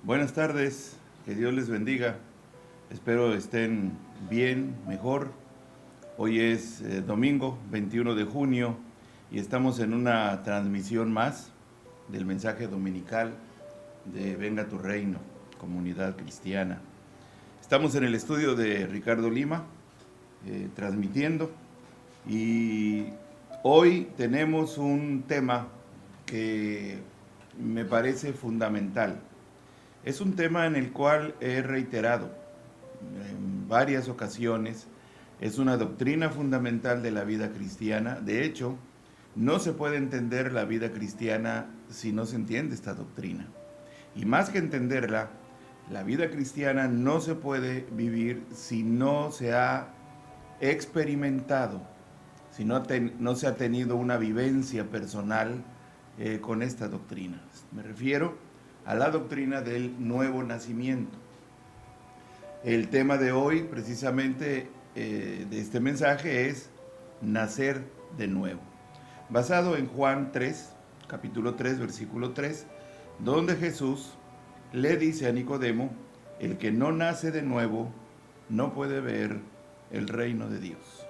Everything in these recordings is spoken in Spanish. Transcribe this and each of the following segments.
Buenas tardes, que Dios les bendiga. Espero estén bien, mejor. Hoy es domingo 21 de junio y estamos en una transmisión más del mensaje dominical de Venga tu Reino, Comunidad Cristiana. Estamos en el estudio de Ricardo Lima, transmitiendo, y hoy tenemos un tema que me parece fundamental. Es un tema en el cual he reiterado en varias ocasiones. Es una doctrina fundamental de la vida cristiana. De hecho, no se puede entender la vida cristiana si no se entiende esta doctrina. Y más que entenderla, la vida cristiana no se puede vivir si no se ha experimentado, si no se ha tenido una vivencia personal con esta doctrina. Me refiero a la doctrina del nuevo nacimiento. El tema de hoy, precisamente, de este mensaje es nacer de nuevo. Basado en Juan 3, capítulo 3, versículo 3, donde Jesús le dice a Nicodemo: el que no nace de nuevo no puede ver el reino de Dios.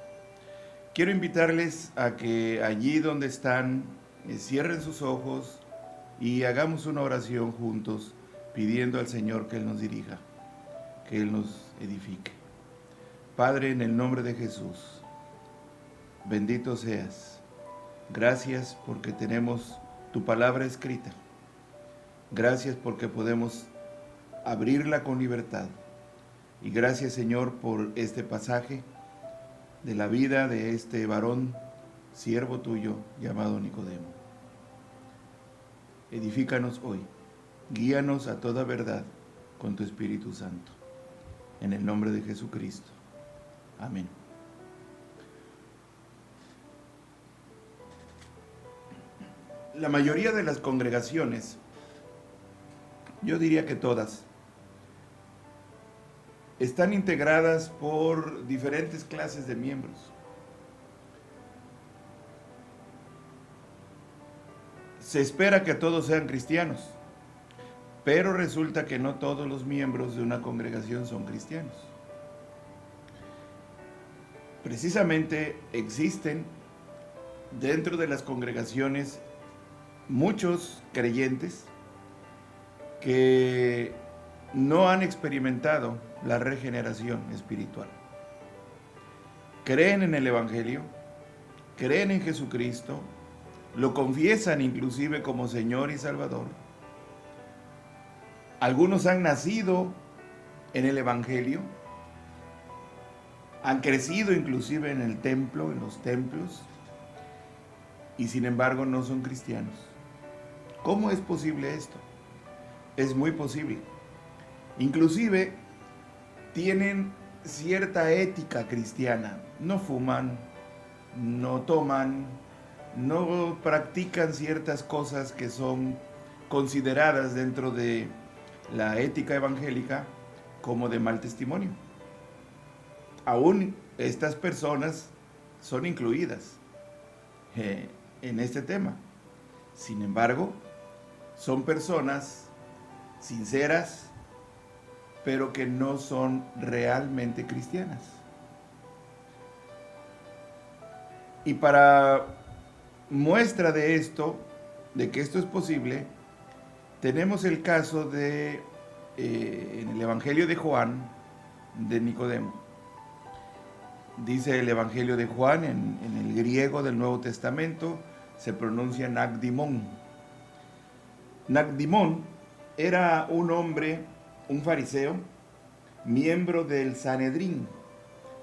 Quiero invitarles a que allí donde están, cierren sus ojos y hagamos una oración juntos, pidiendo al Señor que Él nos dirija, que Él nos edifique. Padre, en el nombre de Jesús, bendito seas. Gracias porque tenemos tu palabra escrita. Gracias porque podemos abrirla con libertad. Y gracias, Señor, por este pasaje de la vida de este varón, siervo tuyo, llamado Nicodemo. Edifícanos hoy, guíanos a toda verdad con tu Espíritu Santo. En el nombre de Jesucristo. Amén. La mayoría de las congregaciones, yo diría que todas, están integradas por diferentes clases de miembros. Se espera que todos sean cristianos, pero resulta que no todos los miembros de una congregación son cristianos. Precisamente existen dentro de las congregaciones muchos creyentes que no han experimentado la regeneración espiritual. Creen en el Evangelio, creen en Jesucristo, lo confiesan inclusive como Señor y Salvador. Algunos han nacido en el Evangelio, han crecido inclusive en el templo, en los templos, y sin embargo no son cristianos. ¿Cómo es posible esto? Es muy posible. Inclusive tienen cierta ética cristiana. No fuman, no toman, no practican ciertas cosas que son consideradas dentro de la ética evangélica como de mal testimonio. Aún estas personas son incluidas en este tema. Sin embargo, son personas sinceras, pero que no son realmente cristianas. Y para muestra de esto, de que esto es posible, tenemos el caso de, en el Evangelio de Juan, de Nicodemo. Dice el Evangelio de Juan, en el griego del Nuevo Testamento, se pronuncia Nagdimón. Nagdimón era un hombre, un fariseo, miembro del Sanedrín.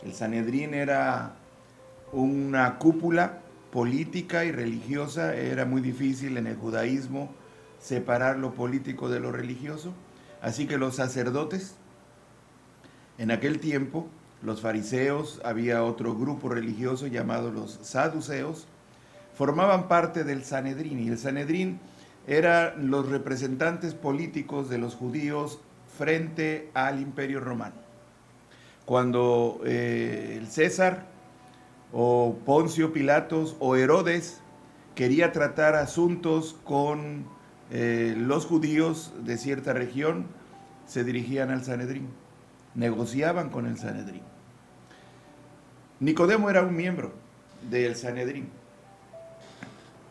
El Sanedrín era una cúpula política y religiosa. Era muy difícil en el judaísmo separar lo político de lo religioso. Así que los sacerdotes, en aquel tiempo, los fariseos, había otro grupo religioso llamado los saduceos, formaban parte del Sanedrín. Y el Sanedrín eran los representantes políticos de los judíos frente al Imperio Romano. Cuando el César o Poncio Pilatos o Herodes quería tratar asuntos con los judíos de cierta región se dirigían al Sanedrín, negociaban con el Sanedrín. Nicodemo era un miembro del Sanedrín.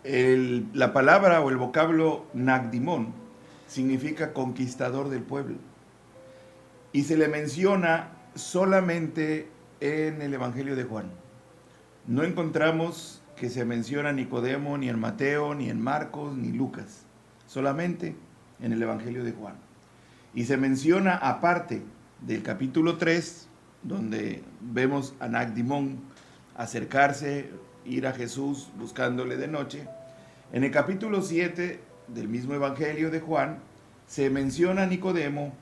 La palabra o el vocablo nagdimón significa conquistador del pueblo. Y se le menciona solamente en el Evangelio de Juan. No encontramos que se menciona Nicodemo ni en Mateo, ni en Marcos, ni Lucas. Solamente en el Evangelio de Juan. Y se menciona aparte del capítulo 3, donde vemos a Nagdimón acercarse, ir a Jesús buscándole de noche. En el capítulo 7 del mismo Evangelio de Juan, se menciona a Nicodemo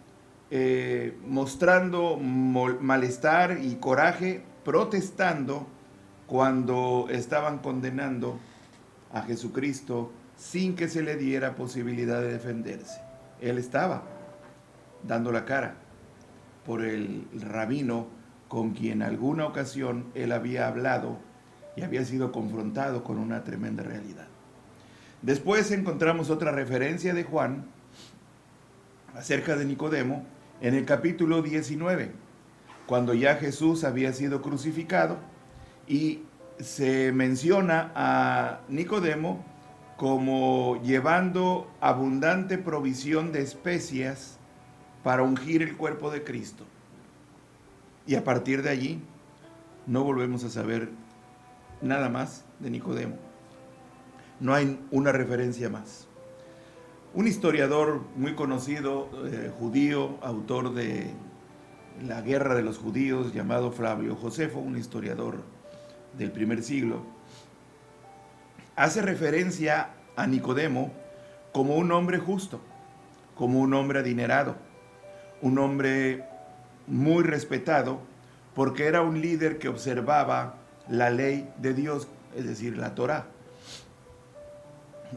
mostrando malestar y coraje, protestando cuando estaban condenando a Jesucristo sin que se le diera posibilidad de defenderse. Él estaba dando la cara por el rabino con quien en alguna ocasión él había hablado y había sido confrontado con una tremenda realidad. Después encontramos otra referencia de Juan acerca de Nicodemo en el capítulo 19, cuando ya Jesús había sido crucificado, y se menciona a Nicodemo como llevando abundante provisión de especias para ungir el cuerpo de Cristo. Y a partir de allí no volvemos a saber nada más de Nicodemo. No hay una referencia más. Un historiador muy conocido, judío, autor de La Guerra de los Judíos, llamado Flavio Josefo, un historiador del primer siglo, hace referencia a Nicodemo como un hombre justo, como un hombre adinerado, un hombre muy respetado, porque era un líder que observaba la ley de Dios, es decir, la Torá.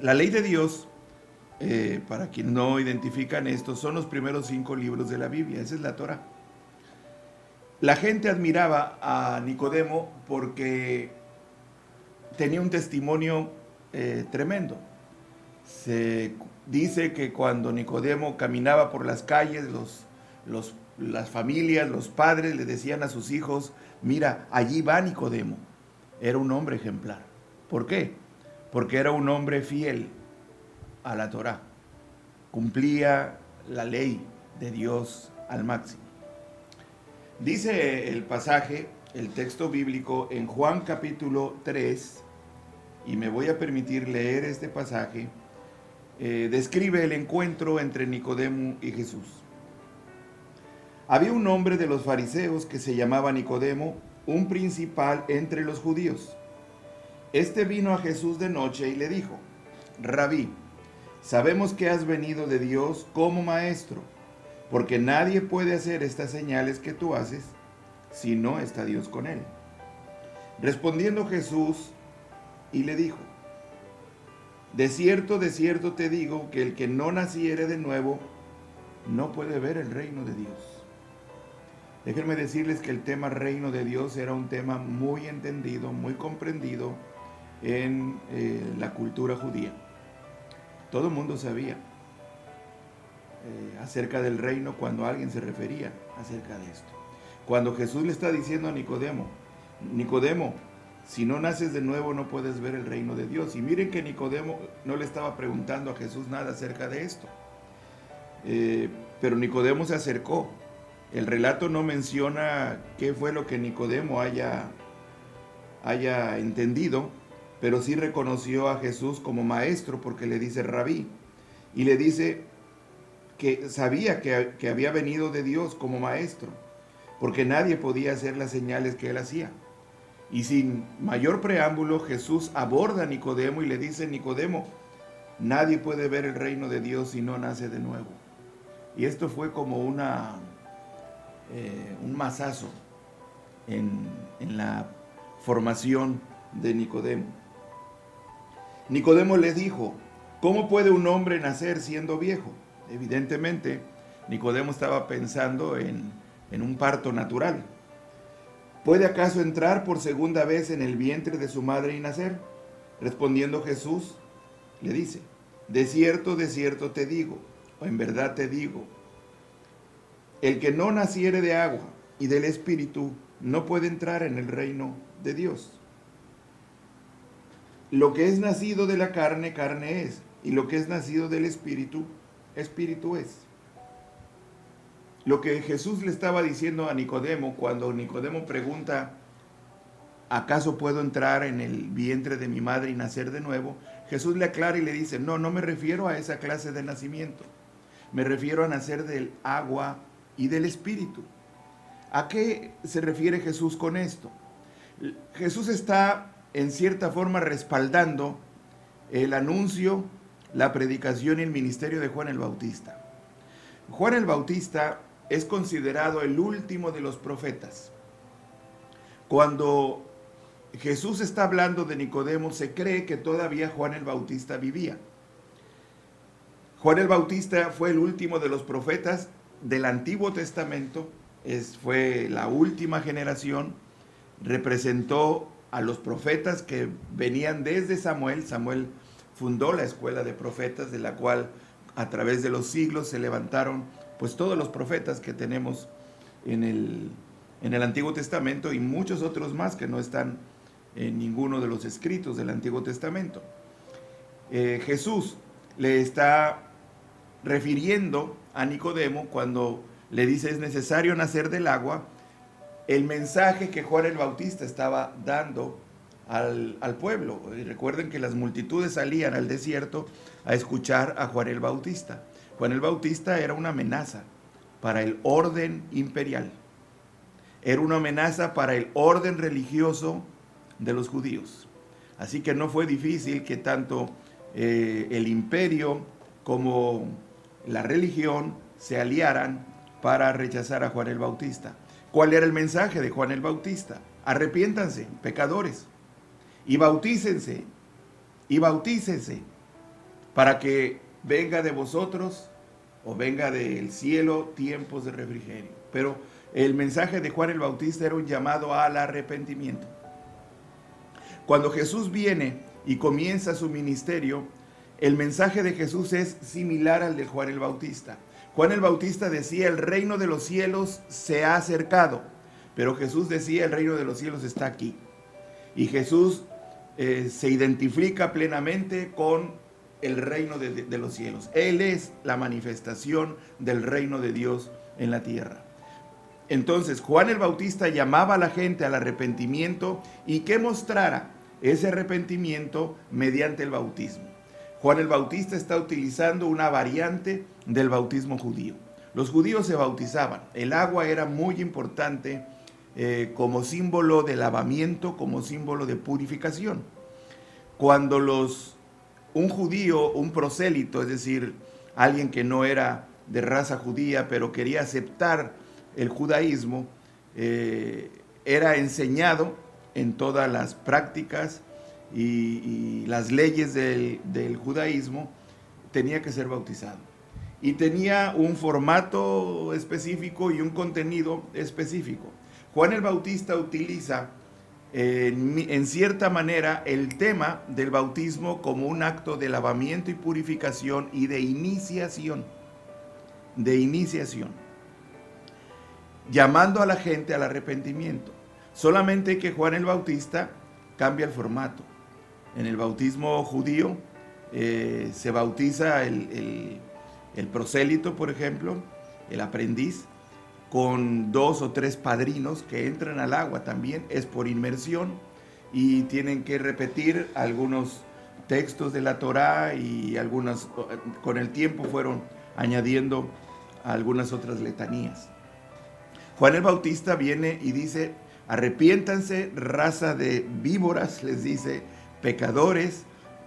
La ley de Dios, para quien no identifican esto, son los primeros 5 libros de la Biblia, esa es la Torá. La gente admiraba a Nicodemo porque tenía un testimonio tremendo. Se dice que cuando Nicodemo caminaba por las calles, las familias, los padres le decían a sus hijos: mira, allí va Nicodemo. Era un hombre ejemplar. ¿Por qué? Porque era un hombre fiel a la Torá. Cumplía la ley de Dios al máximo. Dice el pasaje, el texto bíblico en Juan capítulo 3, y me voy a permitir leer este pasaje, describe el encuentro entre Nicodemo y Jesús. Había un hombre de los fariseos que se llamaba Nicodemo, un principal entre los judíos. Este vino a Jesús de noche y le dijo: Rabí, sabemos que has venido de Dios como maestro, porque nadie puede hacer estas señales que tú haces si no está Dios con él. Respondiendo Jesús y le dijo: de cierto te digo que el que no naciere de nuevo no puede ver el reino de Dios. Déjenme decirles que el tema reino de Dios era un tema muy entendido, muy comprendido en la cultura judía. Todo el mundo sabía acerca del reino cuando alguien se refería acerca de esto. Cuando Jesús le está diciendo a Nicodemo: Nicodemo, si no naces de nuevo no puedes ver el reino de Dios. Y miren que Nicodemo no le estaba preguntando a Jesús nada acerca de esto. Pero Nicodemo se acercó. El relato no menciona qué fue lo que Nicodemo haya entendido, pero sí reconoció a Jesús como maestro, porque le dice rabí, y le dice que sabía que había venido de Dios como maestro, porque nadie podía hacer las señales que él hacía. Y sin mayor preámbulo, Jesús aborda a Nicodemo y le dice: Nicodemo, nadie puede ver el reino de Dios si no nace de nuevo. Y esto fue como un mazazo en la formación de Nicodemo. Nicodemo le dijo: ¿cómo puede un hombre nacer siendo viejo? Evidentemente, Nicodemo estaba pensando en un parto natural. ¿Puede acaso entrar por segunda vez en el vientre de su madre y nacer? Respondiendo Jesús, le dice: de cierto te digo, o en verdad te digo, el que no naciere de agua y del Espíritu no puede entrar en el reino de Dios. Lo que es nacido de la carne, carne es, y lo que es nacido del Espíritu, Espíritu es. Lo que Jesús le estaba diciendo a Nicodemo cuando Nicodemo pregunta, ¿acaso puedo entrar en el vientre de mi madre y nacer de nuevo? Jesús le aclara y le dice, no me refiero a esa clase de nacimiento. Me refiero a nacer del agua y del Espíritu. ¿A qué se refiere Jesús con esto? Jesús está en cierta forma respaldando el anuncio, la predicación y el ministerio de Juan el Bautista. Juan el Bautista es considerado el último de los profetas. Cuando Jesús está hablando de Nicodemo, se cree que todavía Juan el Bautista vivía. Juan el Bautista fue el último de los profetas del Antiguo Testamento, fue la última generación, representó a los profetas que venían desde Samuel. Samuel fundó la escuela de profetas, de la cual a través de los siglos se levantaron pues todos los profetas que tenemos en el Antiguo Testamento y muchos otros más que no están en ninguno de los escritos del Antiguo Testamento. Jesús le está refiriendo a Nicodemo cuando le dice es necesario nacer del agua, el mensaje que Juan el Bautista estaba dando al pueblo. Y recuerden que las multitudes salían al desierto a escuchar a Juan el Bautista. Juan el Bautista era una amenaza para el orden imperial. Era una amenaza para el orden religioso de los judíos. Así que no fue difícil que tanto el imperio como la religión se aliaran para rechazar a Juan el Bautista. ¿Cuál era el mensaje de Juan el Bautista? Arrepiéntanse, pecadores, y bautícense, para que venga de vosotros o venga del cielo tiempos de refrigerio. Pero el mensaje de Juan el Bautista era un llamado al arrepentimiento. Cuando Jesús viene y comienza su ministerio, el mensaje de Jesús es similar al de Juan el Bautista. Juan el Bautista decía, el reino de los cielos se ha acercado, pero Jesús decía, el reino de los cielos está aquí. Y Jesús se identifica plenamente con el reino de los cielos. Él es la manifestación del reino de Dios en la tierra. Entonces, Juan el Bautista llamaba a la gente al arrepentimiento y que mostrara ese arrepentimiento mediante el bautismo. Juan el Bautista está utilizando una variante del bautismo judío. Los judíos se bautizaban. El agua era muy importante como símbolo de lavamiento, como símbolo de purificación. Cuando un judío, un prosélito, es decir, alguien que no era de raza judía, pero quería aceptar el judaísmo, era enseñado en todas las prácticas y las leyes del judaísmo, tenía que ser bautizado. Y tenía un formato específico y un contenido específico. Juan el Bautista utiliza en cierta manera el tema del bautismo como un acto de lavamiento y purificación y de iniciación, llamando a la gente al arrepentimiento. Solamente que Juan el Bautista cambia el formato. En el bautismo judío se bautiza el prosélito, por ejemplo, el aprendiz, con 2 o 3 padrinos que entran al agua también, es por inmersión y tienen que repetir algunos textos de la Torá y algunas, con el tiempo fueron añadiendo algunas otras letanías. Juan el Bautista viene y dice, arrepiéntanse, raza de víboras, les dice, pecadores,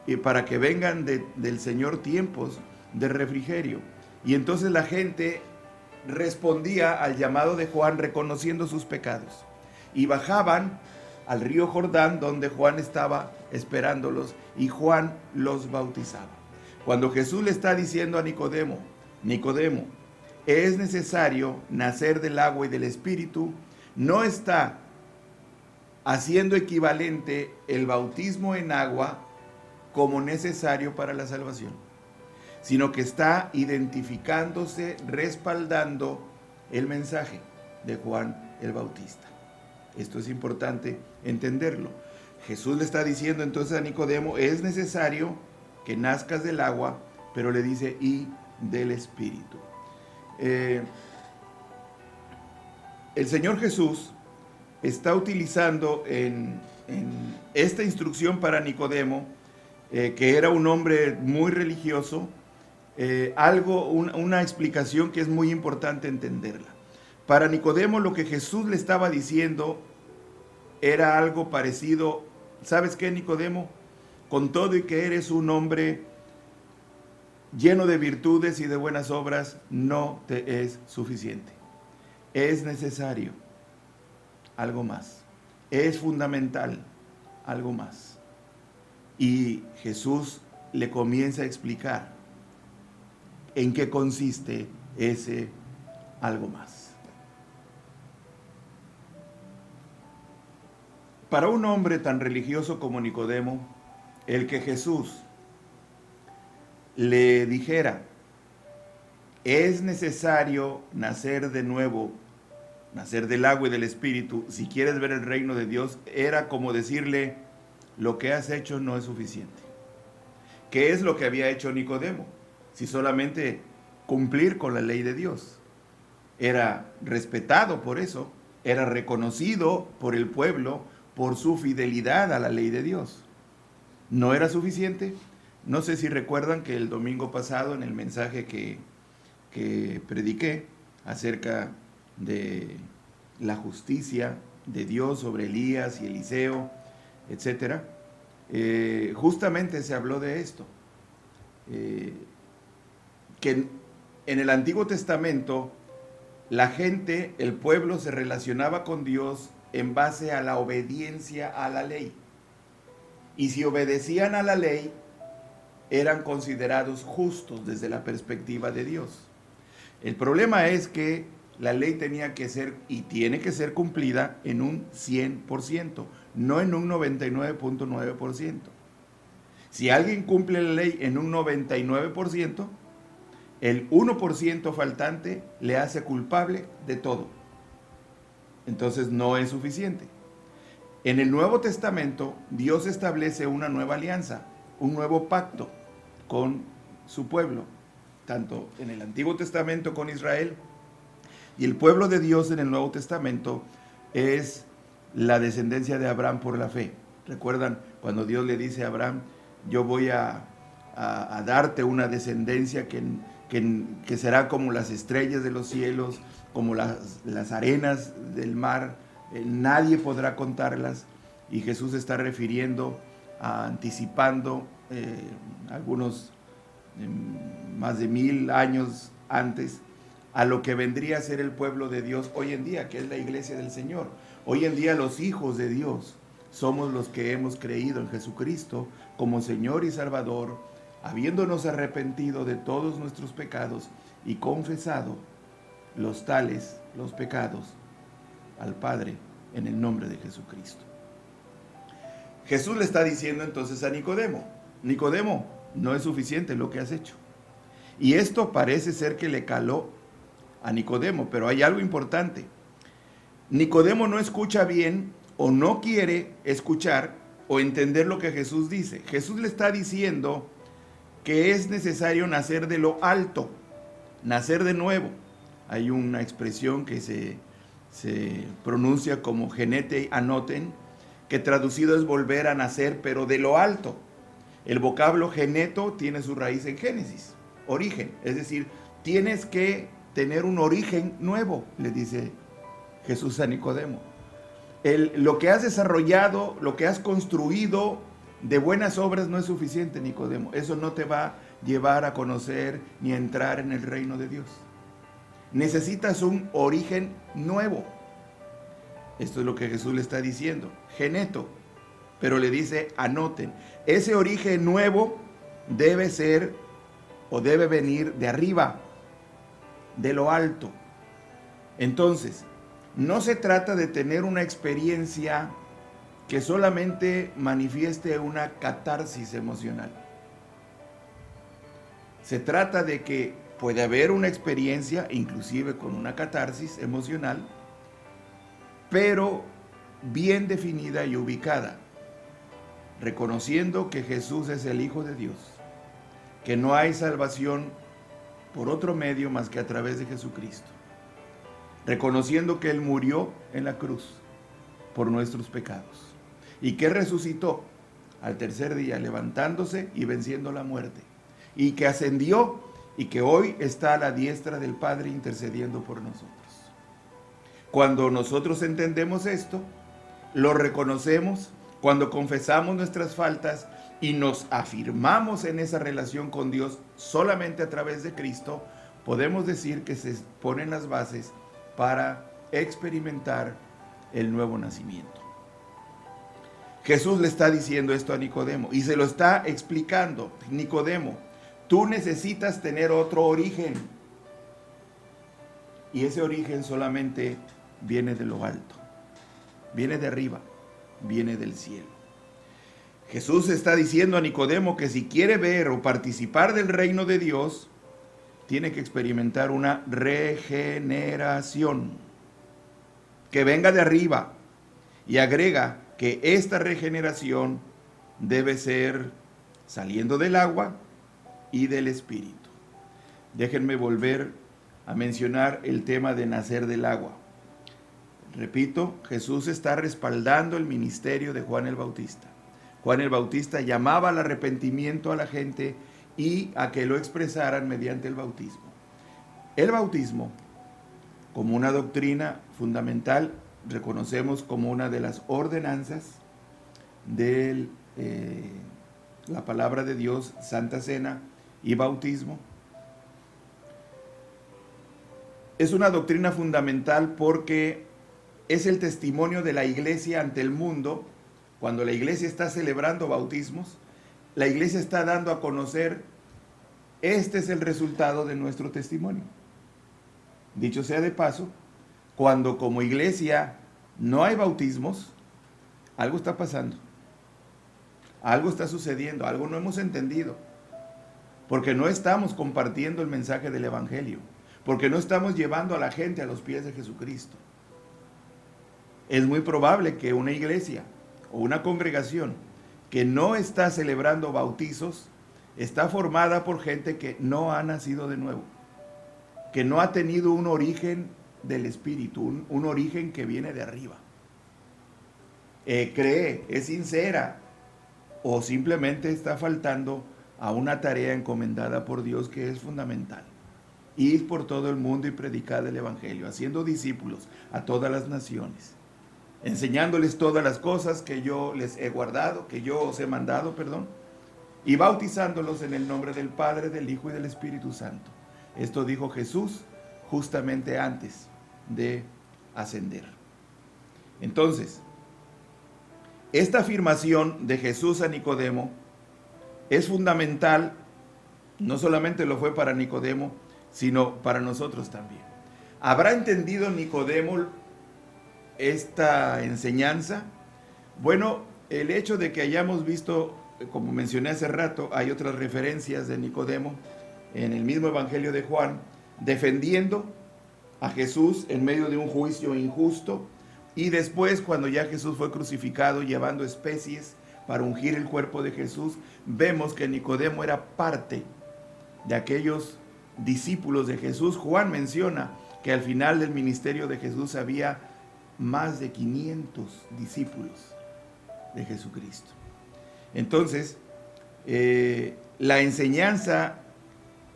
y para que vengan del Señor tiempos de refrigerio. Y entonces la gente respondía al llamado de Juan reconociendo sus pecados. Y bajaban al río Jordán donde Juan estaba esperándolos y Juan los bautizaba. Cuando Jesús le está diciendo a Nicodemo, Nicodemo, es necesario nacer del agua y del Espíritu, no está haciendo equivalente el bautismo en agua como necesario para la salvación. sino que está identificándose, respaldando el mensaje de Juan el Bautista. Esto es importante entenderlo. Jesús le está diciendo entonces a Nicodemo, es necesario que nazcas del agua, pero le dice, y del Espíritu. El Señor Jesús está utilizando en esta instrucción para Nicodemo, que era un hombre muy religioso, una explicación que es muy importante entenderla. Para Nicodemo lo que Jesús le estaba diciendo era algo parecido. ¿Sabes qué, Nicodemo? Con todo y que eres un hombre lleno de virtudes y de buenas obras, no te es suficiente. Es necesario algo más. Es fundamental algo más. Y Jesús le comienza a explicar en qué consiste ese algo más. Para un hombre tan religioso como Nicodemo, el que Jesús le dijera, es necesario nacer de nuevo, nacer del agua y del Espíritu, si quieres ver el reino de Dios, era como decirle, lo que has hecho no es suficiente. ¿Qué es lo que había hecho Nicodemo? Si solamente cumplir con la ley de Dios. Era respetado por eso, era reconocido por el pueblo por su fidelidad a la ley de Dios. ¿No era suficiente? No sé si recuerdan que el domingo pasado en el mensaje que prediqué acerca de la justicia de Dios sobre Elías y Eliseo, etcétera, justamente se habló de esto, que en el Antiguo Testamento la gente, el pueblo se relacionaba con Dios en base a la obediencia a la ley. Y si obedecían a la ley, eran considerados justos desde la perspectiva de Dios. El problema es que la ley tenía que ser y tiene que ser cumplida en un 100%, no en un 99.9%. Si alguien cumple la ley en un 99%, el 1% faltante le hace culpable de todo. Entonces no es suficiente. En el Nuevo Testamento, Dios establece una nueva alianza, un nuevo pacto con su pueblo, tanto en el Antiguo Testamento con Israel, y el pueblo de Dios en el Nuevo Testamento es la descendencia de Abraham por la fe. ¿Recuerdan cuando Dios le dice a Abraham, yo voy a darte una descendencia que será como las estrellas de los cielos, como las arenas del mar, nadie podrá contarlas? Y Jesús está refiriendo, anticipando algunos más de 1000 años antes, a lo que vendría a ser el pueblo de Dios hoy en día, que es la iglesia del Señor. Hoy en día los hijos de Dios somos los que hemos creído en Jesucristo como Señor y Salvador, habiéndonos arrepentido de todos nuestros pecados y confesado los pecados al Padre en el nombre de Jesucristo. Jesús le está diciendo entonces a Nicodemo, Nicodemo, no es suficiente lo que has hecho. Y esto parece ser que le caló a Nicodemo, pero hay algo importante. Nicodemo no escucha bien o no quiere escuchar o entender lo que Jesús dice. Jesús le está diciendo que es necesario nacer de lo alto, nacer de nuevo. Hay una expresión que se pronuncia como genete anoten, que traducido es volver a nacer, pero de lo alto. El vocablo geneto tiene su raíz en Génesis, origen, es decir, tienes que tener un origen nuevo, le dice Jesús a Nicodemo. Lo que has desarrollado, lo que has construido de buenas obras no es suficiente, Nicodemo. Eso no te va a llevar a conocer ni a entrar en el reino de Dios. Necesitas un origen nuevo. Esto es lo que Jesús le está diciendo, geneto, pero le dice anoten. Ese origen nuevo debe ser o debe venir de arriba, de lo alto. Entonces, no se trata de tener una experiencia que solamente manifieste una catarsis emocional. Se trata de que puede haber una experiencia, inclusive con una catarsis emocional, pero bien definida y ubicada, reconociendo que Jesús es el Hijo de Dios, que no hay salvación por otro medio más que a través de Jesucristo, reconociendo que Él murió en la cruz por nuestros pecados y que resucitó al tercer día, levantándose y venciendo la muerte, y que ascendió y que hoy está a la diestra del Padre intercediendo por nosotros. Cuando nosotros entendemos esto, lo reconocemos, cuando confesamos nuestras faltas y nos afirmamos en esa relación con Dios solamente a través de Cristo, podemos decir que se ponen las bases para experimentar el nuevo nacimiento. Jesús le está diciendo esto a Nicodemo y se lo está explicando. Nicodemo, tú necesitas tener otro origen. Y ese origen solamente viene de lo alto, viene de arriba, viene del cielo. Jesús está diciendo a Nicodemo que si quiere ver o participar del reino de Dios, tiene que experimentar una regeneración que venga de arriba, y agrega que esta regeneración debe ser saliendo del agua y del Espíritu. Déjenme volver a mencionar el tema de nacer del agua. Repito, Jesús está respaldando el ministerio de Juan el Bautista. Juan el Bautista llamaba al arrepentimiento a la gente y a que lo expresaran mediante el bautismo. El bautismo, como una doctrina fundamental, reconocemos como una de las ordenanzas de la palabra de Dios, Santa Cena y bautismo. Es una doctrina fundamental porque es el testimonio de la iglesia ante el mundo. Cuando la iglesia está celebrando bautismos, la iglesia está dando a conocer, este es el resultado de nuestro testimonio. Dicho sea de paso, cuando como iglesia no hay bautismos, algo está pasando, algo está sucediendo, algo no hemos entendido, porque no estamos compartiendo el mensaje del Evangelio, porque no estamos llevando a la gente a los pies de Jesucristo. Es muy probable que una iglesia o una congregación que no está celebrando bautizos está formada por gente que no ha nacido de nuevo, que no ha tenido un origen del Espíritu, un origen que viene de arriba. Cree, es sincera, o simplemente está faltando a una tarea encomendada por Dios que es fundamental: ir por todo el mundo y predicar el Evangelio, haciendo discípulos a todas las naciones, enseñándoles todas las cosas que yo les he guardado, que yo os he mandado, y bautizándolos en el nombre del Padre, del Hijo y del Espíritu Santo. Esto dijo Jesús justamente antes de ascender. Entonces, esta afirmación de Jesús a Nicodemo es fundamental. No solamente lo fue para Nicodemo, sino para nosotros también. ¿Habrá entendido Nicodemo esta enseñanza? Bueno, el hecho de que hayamos visto, como mencioné hace rato, hay otras referencias de Nicodemo en el mismo Evangelio de Juan, defendiendo a Jesús en medio de un juicio injusto, y después, cuando ya Jesús fue crucificado llevando especies para ungir el cuerpo de Jesús, vemos que Nicodemo era parte de aquellos discípulos de Jesús. Juan menciona que al final del ministerio de Jesús había más de 500 discípulos de Jesucristo. Entonces, la enseñanza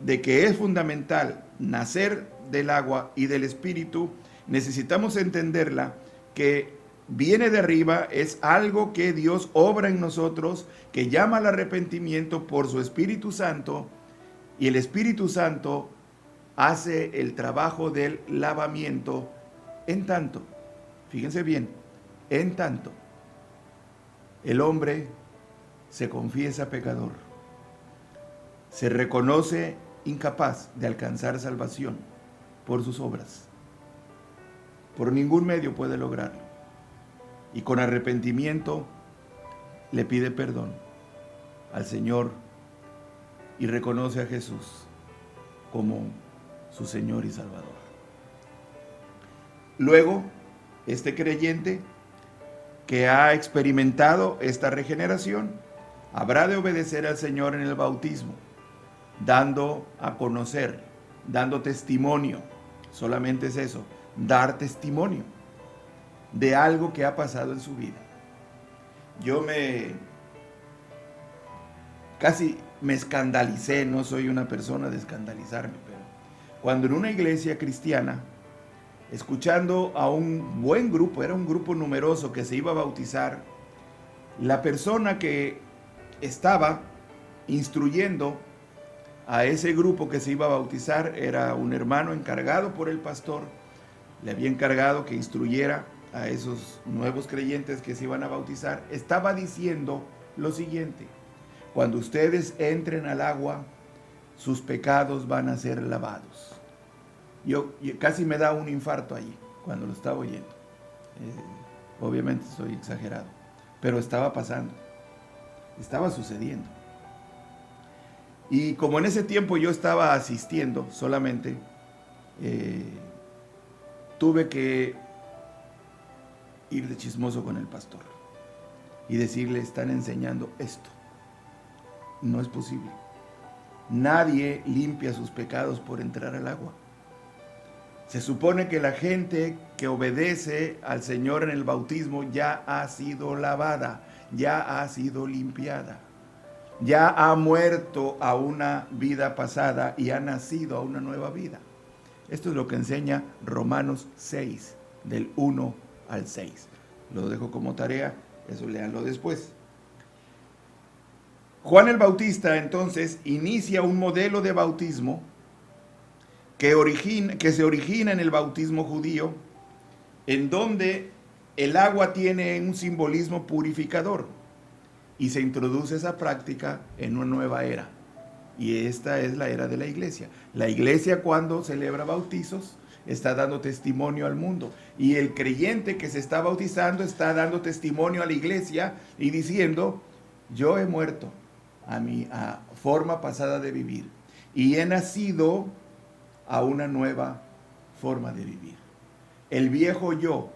de que es fundamental nacer del agua y del Espíritu, necesitamos entenderla, que viene de arriba, es algo que Dios obra en nosotros, que llama al arrepentimiento por su Espíritu Santo, y el Espíritu Santo hace el trabajo del lavamiento en tanto, fíjense bien, en tanto el hombre se confiesa pecador, se reconoce incapaz de alcanzar salvación por sus obras. Por ningún medio puede lograrlo. Y con arrepentimiento le pide perdón al Señor y reconoce a Jesús como su Señor y Salvador. Luego, este creyente que ha experimentado esta regeneración habrá de obedecer al Señor en el bautismo, dando a conocer, dando testimonio. Solamente es eso, dar testimonio de algo que ha pasado en su vida. Yo casi me escandalicé, no soy una persona de escandalizarme, pero cuando en una iglesia cristiana, escuchando a un buen grupo, era un grupo numeroso que se iba a bautizar, la persona que estaba instruyendo a ese grupo que se iba a bautizar era un hermano encargado por el pastor, le había encargado que instruyera a esos nuevos creyentes que se iban a bautizar. Estaba diciendo lo siguiente: cuando ustedes entren al agua, sus pecados van a ser lavados. Yo casi me da un infarto allí cuando lo estaba oyendo. Obviamente soy exagerado, pero estaba pasando, estaba sucediendo. Y como en ese tiempo yo estaba asistiendo solamente, tuve que ir de chismoso con el pastor y decirle: están enseñando esto. No es posible. Nadie limpia sus pecados por entrar al agua. Se supone que la gente que obedece al Señor en el bautismo ya ha sido lavada, ya ha sido limpiada, ya ha muerto a una vida pasada y ha nacido a una nueva vida. Esto es lo que enseña Romanos 6, del 1 al 6. Lo dejo como tarea, eso léanlo después. Juan el Bautista entonces inicia un modelo de bautismo que se origina en el bautismo judío, en donde el agua tiene un simbolismo purificador, y se introduce esa práctica en una nueva era, y esta es la era de la iglesia. La iglesia, cuando celebra bautizos, está dando testimonio al mundo, y el creyente que se está bautizando está dando testimonio a la iglesia y diciendo: yo he muerto a mi forma pasada de vivir y he nacido a una nueva forma de vivir. El viejo yo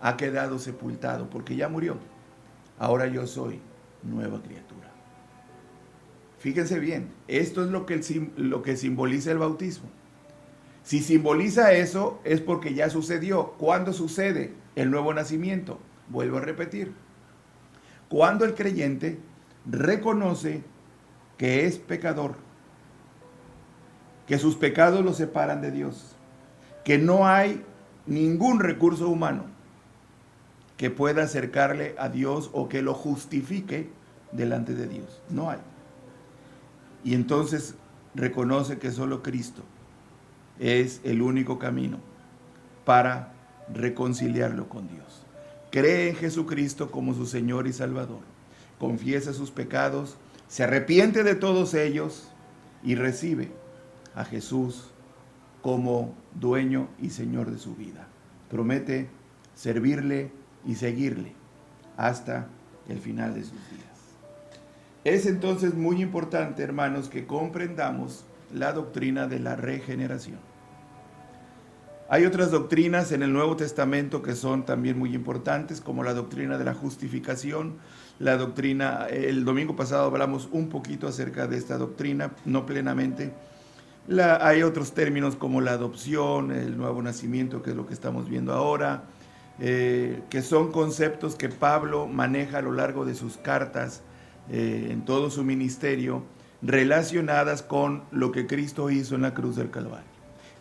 ha quedado sepultado porque ya murió. Ahora yo soy nueva criatura. Fíjense bien, esto es lo que simboliza el bautismo. Si simboliza eso, es porque ya sucedió. ¿Cuándo sucede el nuevo nacimiento? Vuelvo a repetir. Cuando el creyente reconoce que es pecador, que sus pecados lo separan de Dios, que no hay ningún recurso humano que pueda acercarle a Dios o que lo justifique delante de Dios. No hay. Y entonces reconoce que solo Cristo es el único camino para reconciliarlo con Dios. Cree en Jesucristo como su Señor y Salvador. Confiesa sus pecados, se arrepiente de todos ellos y recibe a Jesús como dueño y Señor de su vida. Promete servirle y seguirle hasta el final de sus días. Es entonces muy importante, hermanos, que comprendamos la doctrina de la regeneración. Hay otras doctrinas en el Nuevo Testamento que son también muy importantes, como la doctrina de la justificación, la doctrina, el domingo pasado hablamos un poquito acerca de esta doctrina, no plenamente. Hay otros términos como la adopción, el nuevo nacimiento, que es lo que estamos viendo ahora, que son conceptos que Pablo maneja a lo largo de sus cartas, en todo su ministerio, relacionadas con lo que Cristo hizo en la cruz del Calvario.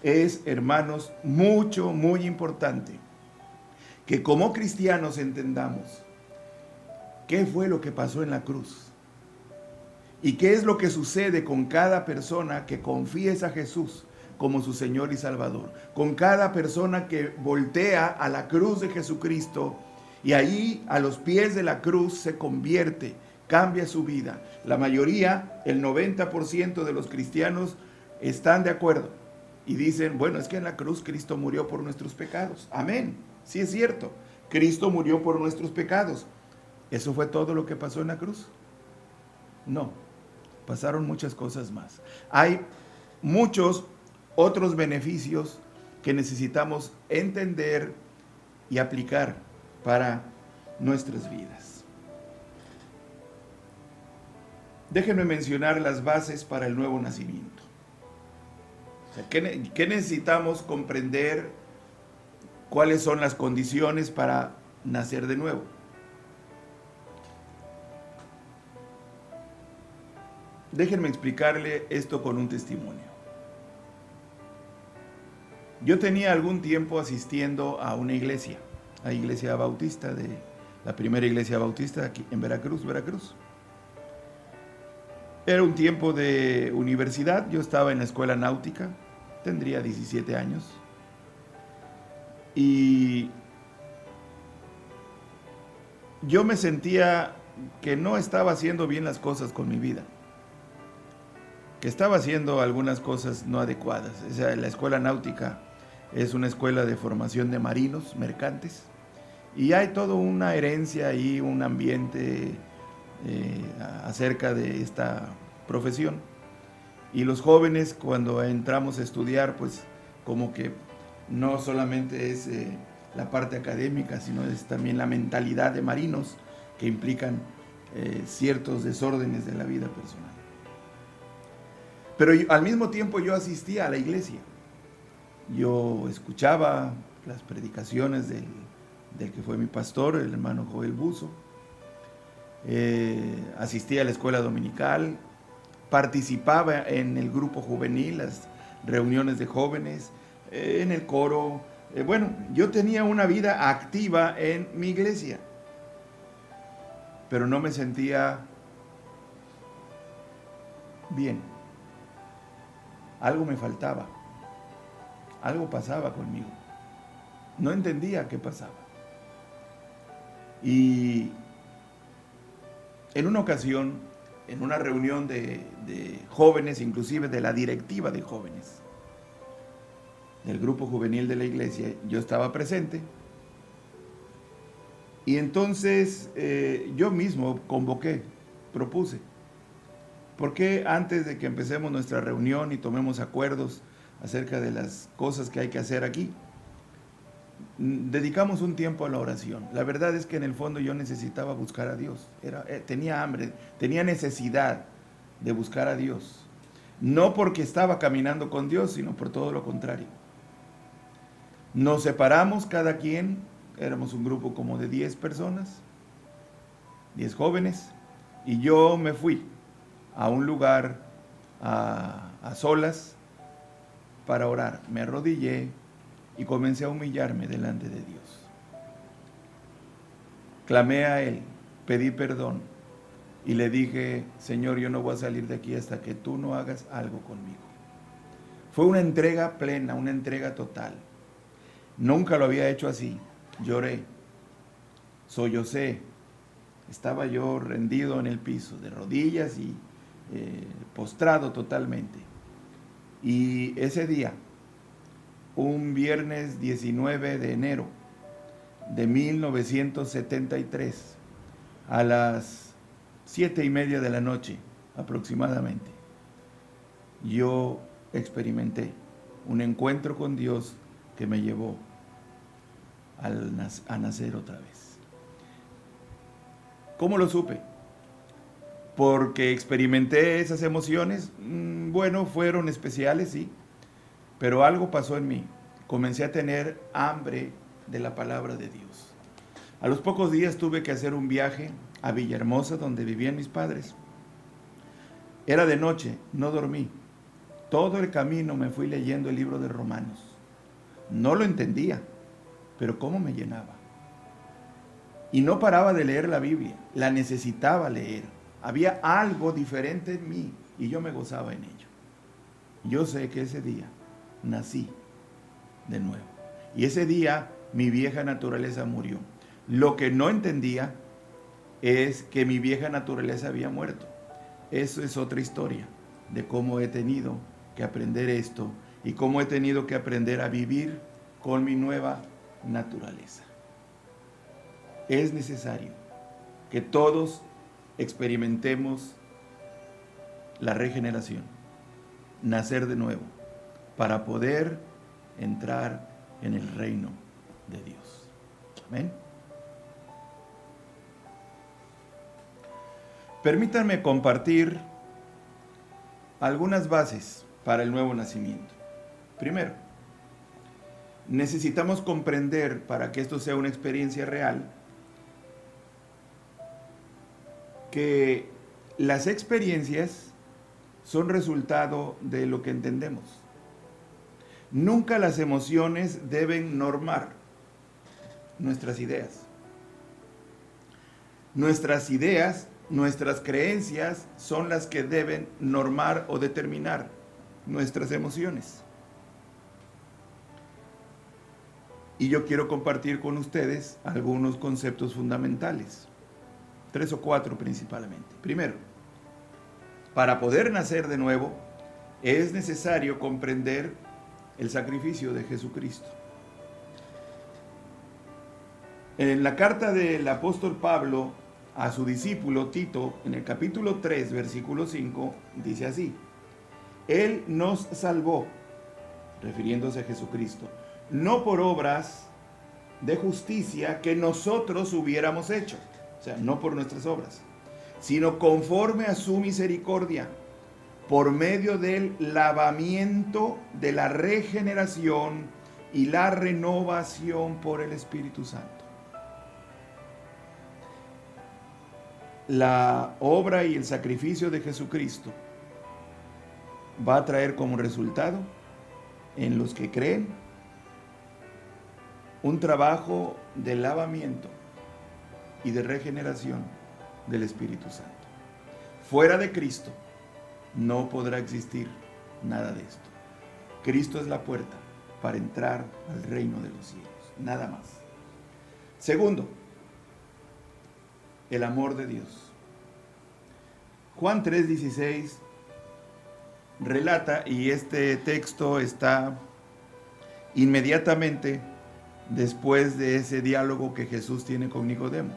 Es, hermanos, muy importante que como cristianos entendamos qué fue lo que pasó en la cruz y qué es lo que sucede con cada persona que confiesa a Jesús como su Señor y Salvador, con cada persona que voltea a la cruz de Jesucristo y ahí a los pies de la cruz se convierte, cambia su vida. La mayoría, el 90% de los cristianos están de acuerdo y dicen: bueno, es que en la cruz Cristo murió por nuestros pecados. Amén, sí es cierto, Cristo murió por nuestros pecados. ¿Eso fue todo lo que pasó en la cruz? No. pasaron muchas cosas más. Hay muchos otros beneficios que necesitamos entender y aplicar para nuestras vidas. Déjenme mencionar las bases para el nuevo nacimiento. O sea, ¿qué necesitamos comprender? ¿Cuáles son las condiciones para nacer de nuevo? Déjenme explicarle esto con un testimonio. Yo tenía algún tiempo asistiendo a una iglesia, a iglesia bautista, la primera iglesia bautista aquí en Veracruz. Era un tiempo de universidad, yo estaba en la escuela náutica, tendría 17 años. Y yo me sentía que no estaba haciendo bien las cosas con mi vida, que estaba haciendo algunas cosas no adecuadas. O sea, la escuela náutica es una escuela de formación de marinos mercantes y hay toda una herencia y un ambiente acerca de esta profesión. Y los jóvenes, cuando entramos a estudiar, pues como que no solamente es la parte académica, sino es también la mentalidad de marinos que implican ciertos desórdenes de la vida personal. Pero al mismo tiempo yo asistía a la iglesia. Yo escuchaba las predicaciones del que fue mi pastor, el hermano Joel Buzo. Asistía a la escuela dominical, participaba en el grupo juvenil, las reuniones de jóvenes, en el coro. Bueno, yo tenía una vida activa en mi iglesia, pero no me sentía bien. Algo me faltaba, algo pasaba conmigo. No entendía qué pasaba. Y en una ocasión, en una reunión de jóvenes, inclusive de la directiva de jóvenes, del grupo juvenil de la iglesia, yo estaba presente. Y entonces yo mismo propuse, ¿por qué antes de que empecemos nuestra reunión y tomemos acuerdos acerca de las cosas que hay que hacer aquí, dedicamos un tiempo a la oración? La verdad es que en el fondo yo necesitaba buscar a Dios. Tenía hambre, tenía necesidad de buscar a Dios. No porque estaba caminando con Dios, sino por todo lo contrario. Nos separamos cada quien, éramos un grupo como de 10 personas, 10 jóvenes, y yo me fui a un lugar a solas para orar. Me arrodillé y comencé a humillarme delante de Dios. Clamé a Él, pedí perdón y le dije: Señor, yo no voy a salir de aquí hasta que tú no hagas algo conmigo. Fue una entrega plena, una entrega total. Nunca lo había hecho así. Lloré, sollocé, estaba yo rendido en el piso, de rodillas y postrado totalmente. Y ese día, un viernes 19 de enero de 1973, a las 7:30 de la noche aproximadamente, yo experimenté un encuentro con Dios que me llevó a nacer otra vez. ¿Cómo lo supe? Porque experimenté esas emociones. Bueno, fueron especiales, sí, pero algo pasó en mí. Comencé a tener hambre de la palabra de Dios. A los pocos días tuve que hacer un viaje a Villahermosa, donde vivían mis padres. Era de noche, no dormí. Todo el camino me fui leyendo el libro de Romanos. No lo entendía, pero cómo me llenaba. Y no paraba de leer la Biblia, la necesitaba leer. Había algo diferente en mí y yo me gozaba en ello. Yo sé que ese día nací de nuevo. Y ese día mi vieja naturaleza murió. Lo que no entendía es que mi vieja naturaleza había muerto. Eso es otra historia de cómo he tenido que aprender esto y cómo he tenido que aprender a vivir con mi nueva naturaleza. Es necesario que todos experimentemos la regeneración, nacer de nuevo, para poder entrar en el reino de Dios. Amén. Permítanme compartir algunas bases para el nuevo nacimiento. Primero, necesitamos comprender, para que esto sea una experiencia real, que las experiencias son resultado de lo que entendemos. Nunca las emociones deben normar nuestras ideas. Nuestras ideas, nuestras creencias son las que deben normar o determinar nuestras emociones. Y yo quiero compartir con ustedes algunos conceptos fundamentales. 3 o 4 principalmente. Primero, para poder nacer de nuevo, es necesario comprender el sacrificio de Jesucristo. En la carta del apóstol Pablo a su discípulo Tito, en el capítulo 3, versículo 5, dice así: Él nos salvó, refiriéndose a Jesucristo, no por obras de justicia que nosotros hubiéramos hecho, o sea, no por nuestras obras, sino conforme a su misericordia, por medio del lavamiento de la regeneración y la renovación por el Espíritu Santo. La obra y el sacrificio de Jesucristo va a traer como resultado en los que creen un trabajo de lavamiento y de regeneración del Espíritu Santo. Fuera de Cristo no podrá existir nada de esto. Cristo es la puerta para entrar al reino de los cielos, nada más. Segundo, el amor de Dios. Juan 3:16 relata, y este texto está inmediatamente después de ese diálogo que Jesús tiene con Nicodemo.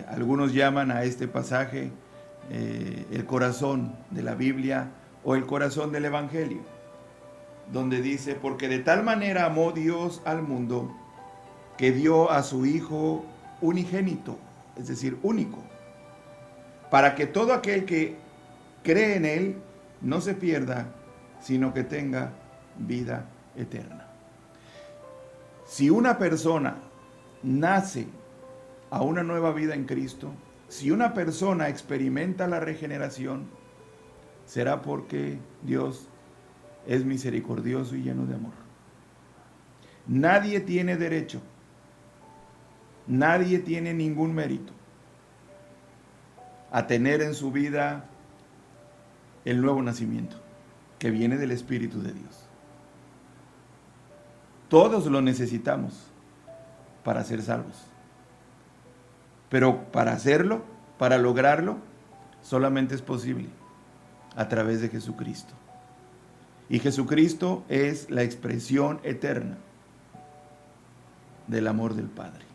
Algunos llaman a este pasaje el corazón de la Biblia o el corazón del Evangelio, donde dice: porque de tal manera amó Dios al mundo que dio a su Hijo unigénito, es decir, único, para que todo aquel que cree en Él no se pierda, sino que tenga vida eterna. Si una persona nace a una nueva vida en Cristo, si una persona experimenta la regeneración, será porque Dios es misericordioso y lleno de amor. Nadie tiene derecho, nadie tiene ningún mérito a tener en su vida el nuevo nacimiento que viene del Espíritu de Dios. Todos lo necesitamos para ser salvos. Pero para hacerlo, para lograrlo, solamente es posible a través de Jesucristo. Y Jesucristo es la expresión eterna del amor del Padre.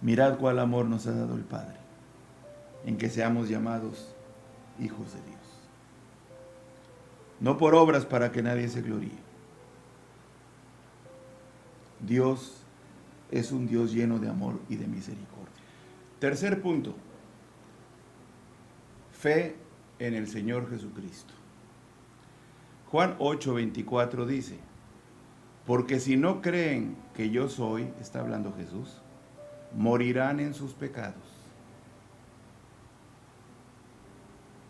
Mirad cuál amor nos ha dado el Padre, en que seamos llamados hijos de Dios. No por obras para que nadie se gloríe. Dios es un Dios lleno de amor y de misericordia. Tercer punto: fe en el Señor Jesucristo. Juan 8:24 dice: porque si no creen que yo soy, está hablando Jesús, morirán en sus pecados.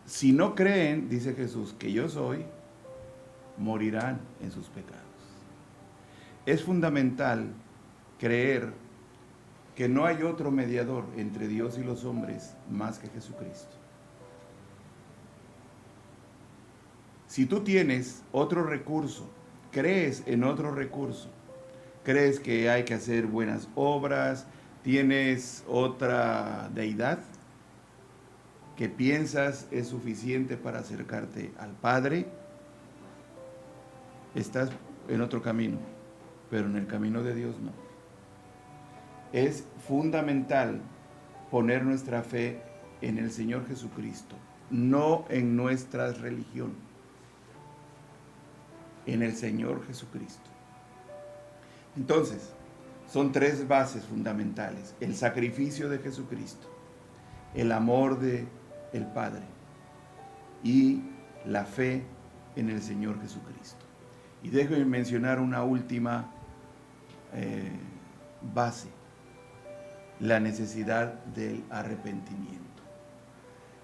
Si no creen, dice Jesús, que yo soy, morirán en sus pecados. Es fundamental creer que no hay otro mediador entre Dios y los hombres más que Jesucristo. Si tú tienes otro recurso, crees en otro recurso, crees que hay que hacer buenas obras, tienes otra deidad que piensas es suficiente para acercarte al Padre, estás en otro camino, pero en el camino de Dios no. Es fundamental poner nuestra fe en el Señor Jesucristo, no en nuestra religión, en el Señor Jesucristo. Entonces, son tres bases fundamentales: el sacrificio de Jesucristo, el amor del Padre y la fe en el Señor Jesucristo. Y déjenme mencionar una última base: la necesidad del arrepentimiento.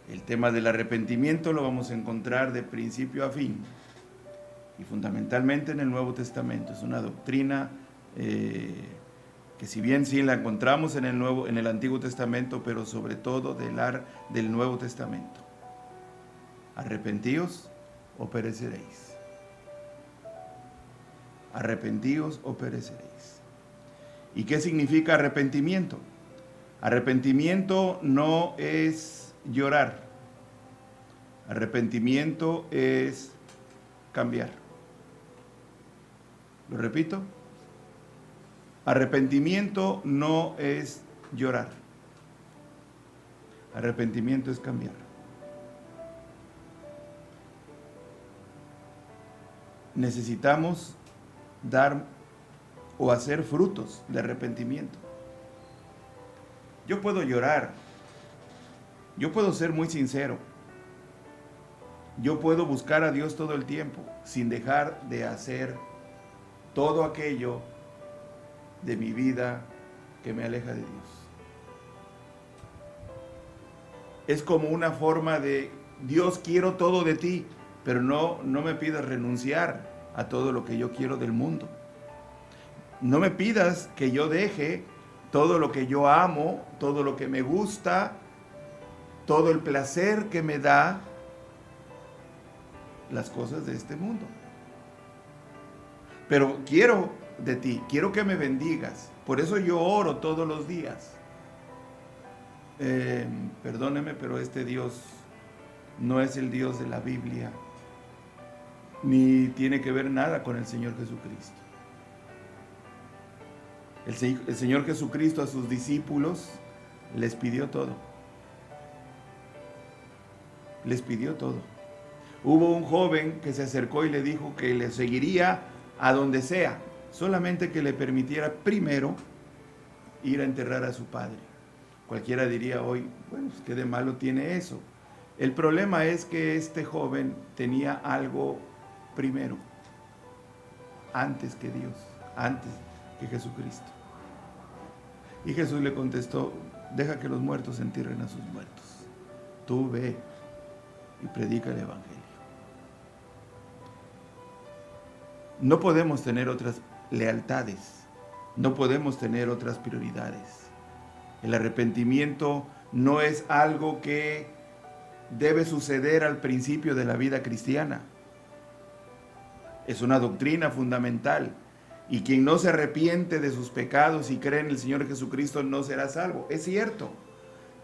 El tema del arrepentimiento lo vamos a encontrar de principio a fin y fundamentalmente en el Nuevo Testamento. Es una doctrina que si bien sí la encontramos en el Antiguo Testamento, pero sobre todo del Nuevo Testamento. Arrepentíos o pereceréis. Arrepentíos o pereceréis. ¿Y qué significa arrepentimiento? Arrepentimiento no es llorar. Arrepentimiento es cambiar. Lo repito. Arrepentimiento no es llorar. Arrepentimiento es cambiar. Necesitamos dar o hacer frutos de arrepentimiento. Yo puedo llorar. Yo puedo ser muy sincero. Yo puedo buscar a Dios todo el tiempo sin dejar de hacer todo aquello de mi vida que me aleja de Dios. Es como una forma de: Dios, quiero todo de ti, pero no me pidas renunciar a todo lo que yo quiero del mundo. No me pidas que yo deje todo lo que yo amo, todo lo que me gusta, todo el placer que me da las cosas de este mundo. Pero quiero de ti, quiero que me bendigas. Por eso yo oro todos los días. Perdóneme, pero este Dios no es el Dios de la Biblia, ni tiene que ver nada con el Señor Jesucristo. El Señor Jesucristo a sus discípulos les pidió todo. Les pidió todo. Hubo un joven que se acercó y le dijo que le seguiría a donde sea, solamente que le permitiera primero ir a enterrar a su padre. Cualquiera diría hoy: bueno, pues, ¿qué de malo tiene eso? El problema es que este joven tenía algo primero, antes que Dios, antes que Jesucristo. Y Jesús le contestó: deja que los muertos entierren a sus muertos. Tú ve y predica el Evangelio. No podemos tener otras lealtades, no podemos tener otras prioridades. El arrepentimiento no es algo que debe suceder al principio de la vida cristiana. Es una doctrina fundamental. Y quien no se arrepiente de sus pecados y cree en el Señor Jesucristo no será salvo. Es cierto,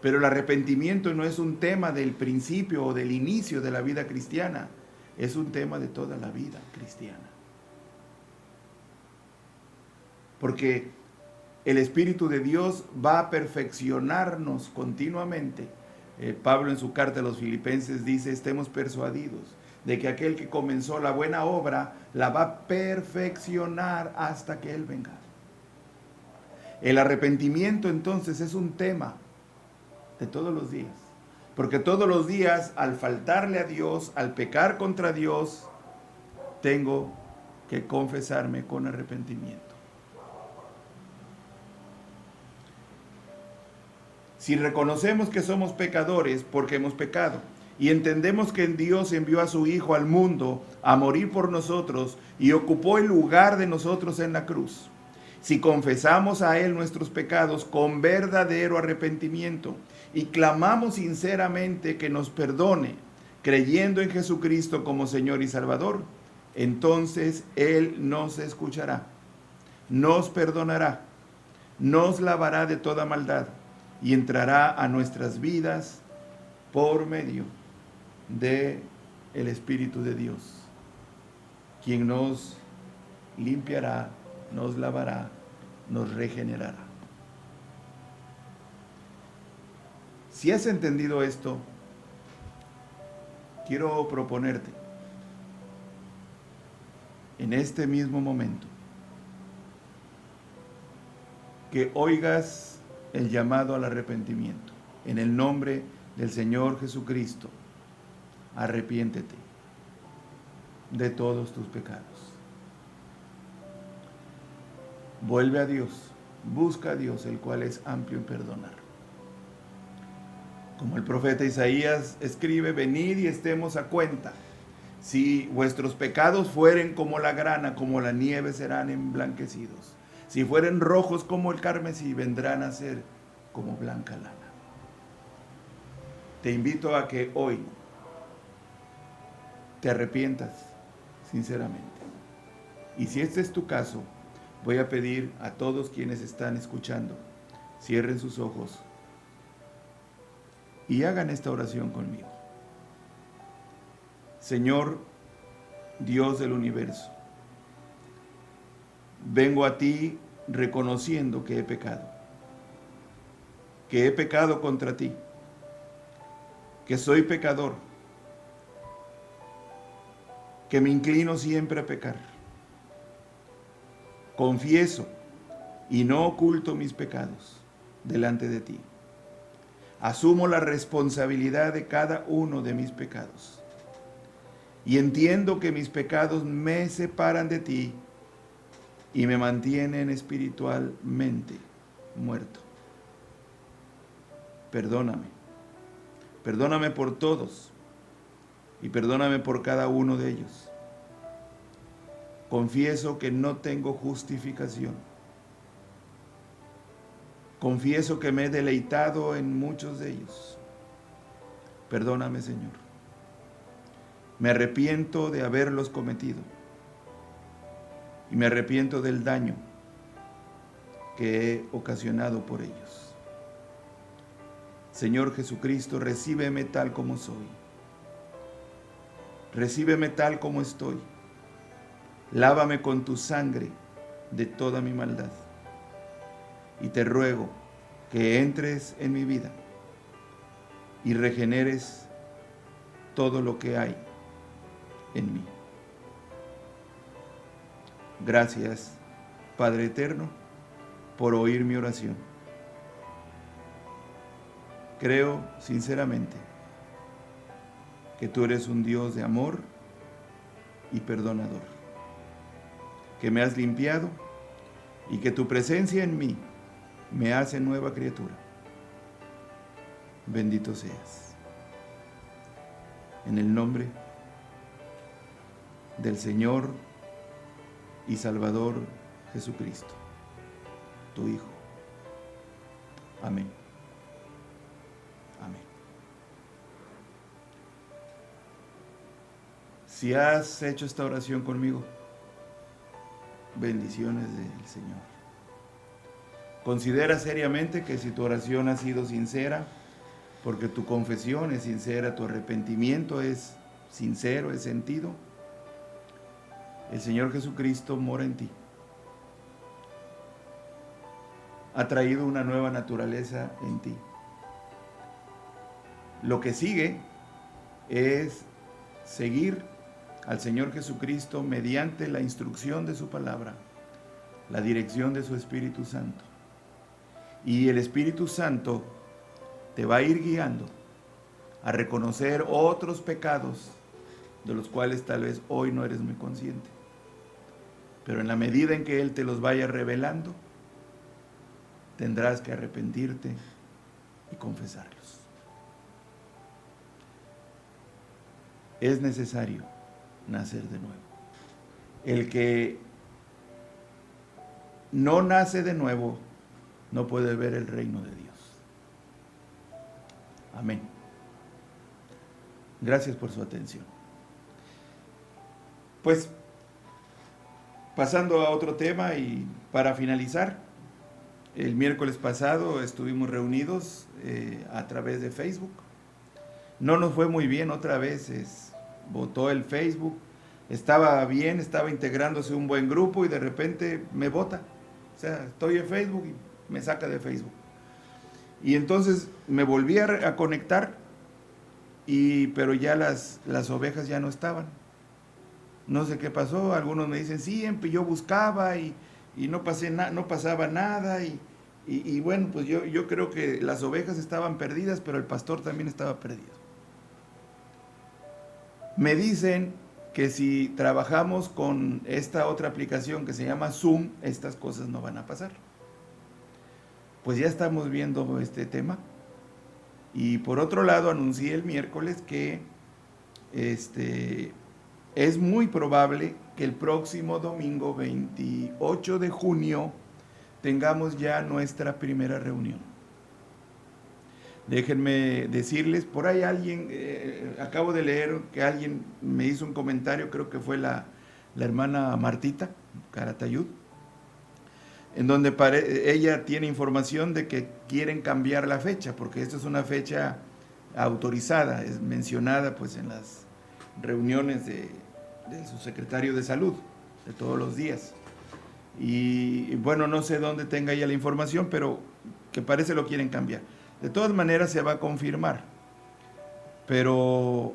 pero el arrepentimiento no es un tema del principio o del inicio de la vida cristiana. Es un tema de toda la vida cristiana. Porque el Espíritu de Dios va a perfeccionarnos continuamente. Pablo en su carta a los Filipenses dice: estemos persuadidos de que aquel que comenzó la buena obra la va a perfeccionar hasta que Él venga. El arrepentimiento entonces es un tema de todos los días, porque todos los días, al faltarle a Dios, al pecar contra Dios, tengo que confesarme con arrepentimiento. Si reconocemos que somos pecadores porque hemos pecado y entendemos que Dios envió a su Hijo al mundo a morir por nosotros y ocupó el lugar de nosotros en la cruz, si confesamos a Él nuestros pecados con verdadero arrepentimiento y clamamos sinceramente que nos perdone, creyendo en Jesucristo como Señor y Salvador, entonces Él nos escuchará, nos perdonará, nos lavará de toda maldad y entrará a nuestras vidas por medio de el Espíritu de Dios, quien nos limpiará, nos lavará, nos regenerará. Si has entendido esto, quiero proponerte en este mismo momento que oigas el llamado al arrepentimiento. En el nombre del Señor Jesucristo, arrepiéntete de todos tus pecados. Vuelve a Dios, busca a Dios, el cual es amplio en perdonar. Como el profeta Isaías escribe, venid y estemos a cuenta. Si vuestros pecados fueren como la grana, como la nieve serán emblanquecidos. Si fueren rojos como el carmesí, vendrán a ser como blanca lana. Te invito a que hoy te arrepientas sinceramente. Y si este es tu caso, voy a pedir a todos quienes están escuchando, cierren sus ojos y hagan esta oración conmigo. Señor, Dios del universo, vengo a ti reconociendo que he pecado contra ti, que soy pecador, que me inclino siempre a pecar. Confieso y no oculto mis pecados delante de ti. Asumo la responsabilidad de cada uno de mis pecados. Y entiendo que mis pecados me separan de ti y me mantienen espiritualmente muerto. Perdóname. Perdóname por todos y perdóname por cada uno de ellos. Confieso que no tengo justificación. Confieso que me he deleitado en muchos de ellos. Perdóname, Señor. Me arrepiento de haberlos cometido y me arrepiento del daño que he ocasionado por ellos. Señor Jesucristo, recíbeme tal como soy. Recíbeme tal como estoy. Lávame con tu sangre de toda mi maldad. Y te ruego que entres en mi vida y regeneres todo lo que hay en mí. Gracias, Padre eterno, por oír mi oración. Creo sinceramente que tú eres un Dios de amor y perdonador, que me has limpiado y que tu presencia en mí me hace nueva criatura. Bendito seas. En el nombre del Señor y Salvador Jesucristo, tu Hijo. Amén. Amén. Si has hecho esta oración conmigo, bendiciones del Señor. Considera seriamente que si tu oración ha sido sincera, porque tu confesión es sincera, tu arrepentimiento es sincero, es sentido, el Señor Jesucristo mora en ti. Ha traído una nueva naturaleza en ti. Lo que sigue es seguir al Señor Jesucristo mediante la instrucción de su palabra, la dirección de su Espíritu Santo. Y el Espíritu Santo te va a ir guiando a reconocer otros pecados de los cuales tal vez hoy no eres muy consciente. Pero en la medida en que Él te los vaya revelando, tendrás que arrepentirte y confesarlos. Es necesario nacer de nuevo. El que no nace de nuevo no puede ver el reino de Dios. Amén. Gracias por su atención. Pues, pasando a otro tema y para finalizar, el miércoles pasado estuvimos reunidos a través de Facebook. No nos fue muy bien otra vez, votó el Facebook, estaba bien, estaba integrándose un buen grupo y de repente me vota. O sea, estoy en Facebook y me saca de Facebook. Y entonces me volví a conectar, pero ya las ovejas ya no estaban. No sé qué pasó, algunos me dicen, siempre yo buscaba y no pasaba nada, y bueno, pues yo creo que las ovejas estaban perdidas, pero el pastor también estaba perdido. Me dicen que si trabajamos con esta otra aplicación que se llama Zoom, estas cosas no van a pasar. Pues ya estamos viendo este tema. Y por otro lado, anuncié el miércoles que es muy probable que el próximo domingo 28 de junio tengamos ya nuestra primera reunión. Déjenme decirles, por ahí alguien, acabo de leer que alguien me hizo un comentario, creo que fue la hermana Martita Caratayud, en donde ella tiene información de que quieren cambiar la fecha, porque esta es una fecha autorizada, es mencionada pues en las reuniones de su secretario de salud de todos los días. Y bueno, no sé dónde tenga ella la información, pero que parece lo quieren cambiar. De todas maneras se va a confirmar, pero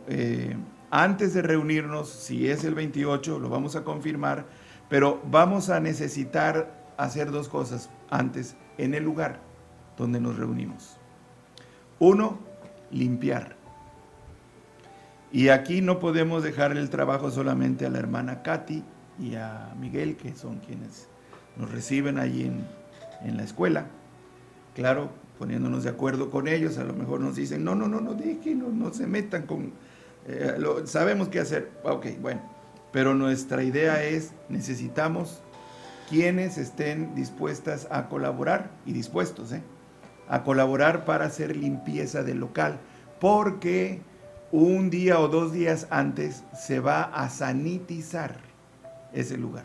antes de reunirnos, si es el 28, lo vamos a confirmar, pero vamos a necesitar hacer dos cosas antes en el lugar donde nos reunimos. Uno, limpiar. Y aquí no podemos dejar el trabajo solamente a la hermana Katy y a Miguel, que son quienes nos reciben allí en la escuela. Claro, poniéndonos de acuerdo con ellos, a lo mejor nos dicen, no se metan con... sabemos qué hacer, ok, bueno, pero nuestra idea es, necesitamos quienes estén dispuestas a colaborar y dispuestos a colaborar para hacer limpieza del local, porque un día o 2 días antes se va a sanitizar ese lugar.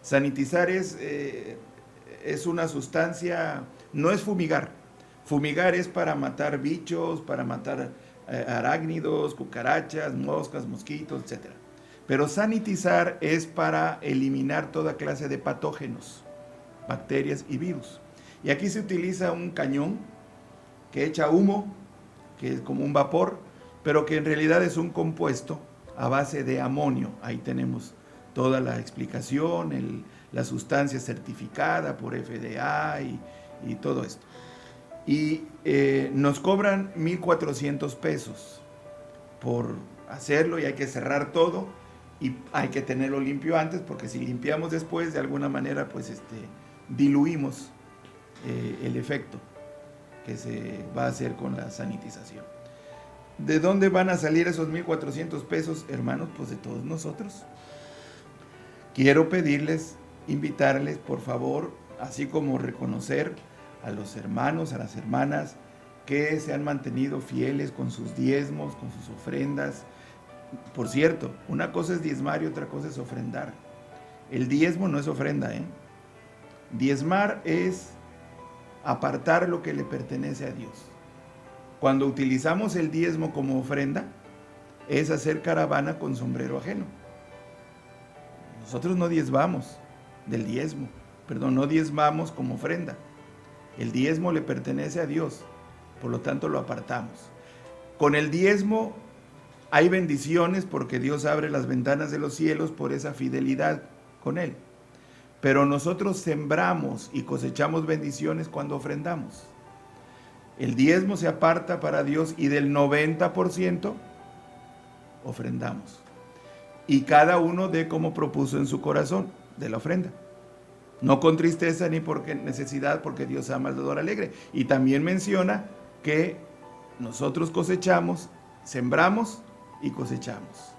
Sanitizar es una sustancia, no es fumigar. Fumigar es para matar bichos, para matar arácnidos, cucarachas, moscas, mosquitos, etc. Pero sanitizar es para eliminar toda clase de patógenos, bacterias y virus. Y aquí se utiliza un cañón que echa humo, que es como un vapor, pero que en realidad es un compuesto a base de amonio. Ahí tenemos toda la explicación, la sustancia certificada por FDA y todo esto. Y nos cobran 1,400 pesos por hacerlo, y hay que cerrar todo y hay que tenerlo limpio antes, porque si limpiamos después, de alguna manera pues diluimos el efecto que se va a hacer con la sanitización. ¿De dónde van a salir esos 1,400 pesos, hermanos? Pues de todos nosotros. Quiero pedirles, invitarles, por favor, así como reconocer a los hermanos, a las hermanas que se han mantenido fieles con sus diezmos, con sus ofrendas. Por cierto, una cosa es diezmar y otra cosa es ofrendar. El diezmo no es ofrenda, Diezmar es apartar lo que le pertenece a Dios. Cuando utilizamos el diezmo como ofrenda, es hacer caravana con sombrero ajeno. Nosotros no diezmamos del diezmo, no diezmamos como ofrenda. El diezmo le pertenece a Dios, por lo tanto lo apartamos. Con el diezmo hay bendiciones porque Dios abre las ventanas de los cielos por esa fidelidad con Él. Pero nosotros sembramos y cosechamos bendiciones cuando ofrendamos. El diezmo se aparta para Dios y del 90% ofrendamos. Y cada uno dé como propuso en su corazón de la ofrenda. No con tristeza ni por necesidad, porque Dios ama al dador alegre. Y también menciona que nosotros cosechamos, sembramos y cosechamos.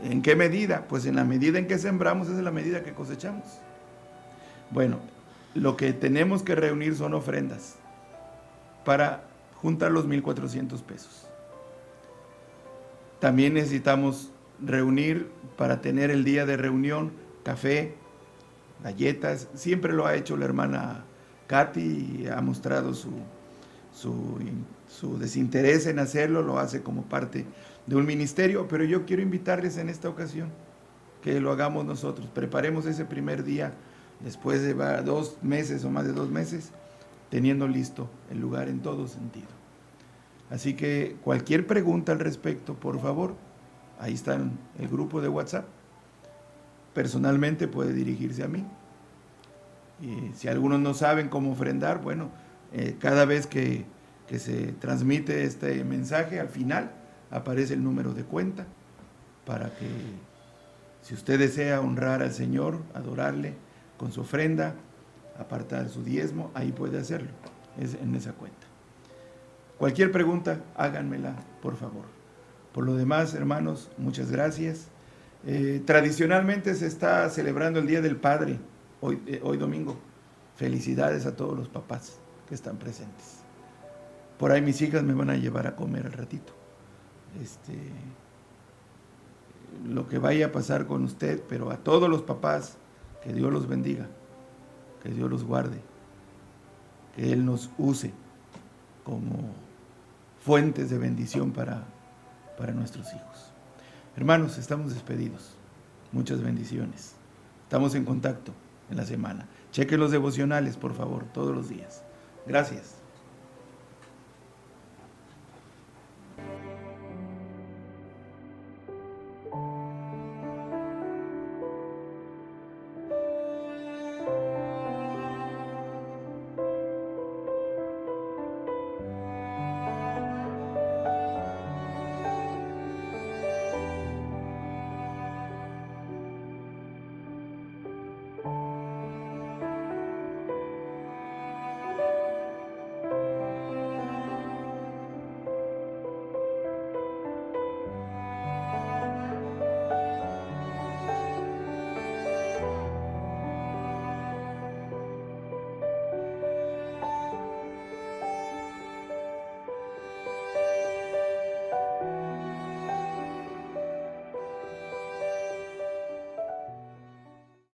¿En qué medida? Pues en la medida en que sembramos es la medida que cosechamos. Bueno, lo que tenemos que reunir son ofrendas para juntar los 1,400 pesos. También necesitamos reunir para tener el día de reunión café, galletas. Siempre lo ha hecho la hermana Katy y ha mostrado su desinterés en hacerlo, lo hace como parte de un ministerio, pero yo quiero invitarles en esta ocasión que lo hagamos nosotros. Preparemos ese primer día, después de 2 meses o más de 2 meses, teniendo listo el lugar en todo sentido. Así que cualquier pregunta al respecto, por favor, ahí está el grupo de WhatsApp. Personalmente puede dirigirse a mí. Y si algunos no saben cómo ofrendar, bueno, cada vez que se transmite este mensaje, al final aparece el número de cuenta para que, si usted desea honrar al Señor, adorarle con su ofrenda, apartar su diezmo, ahí puede hacerlo, es en esa cuenta. Cualquier pregunta, háganmela, por favor. Por lo demás, hermanos, muchas gracias. Tradicionalmente se está celebrando el Día del Padre, hoy domingo. Felicidades a todos los papás que están presentes. Por ahí mis hijas me van a llevar a comer al ratito. Lo que vaya a pasar con usted, pero a todos los papás, que Dios los bendiga, que Dios los guarde, que Él nos use como fuentes de bendición para nuestros hijos. Hermanos, estamos despedidos. Muchas bendiciones. Estamos en contacto en la semana. Chequen los devocionales, por favor, todos los días. Gracias.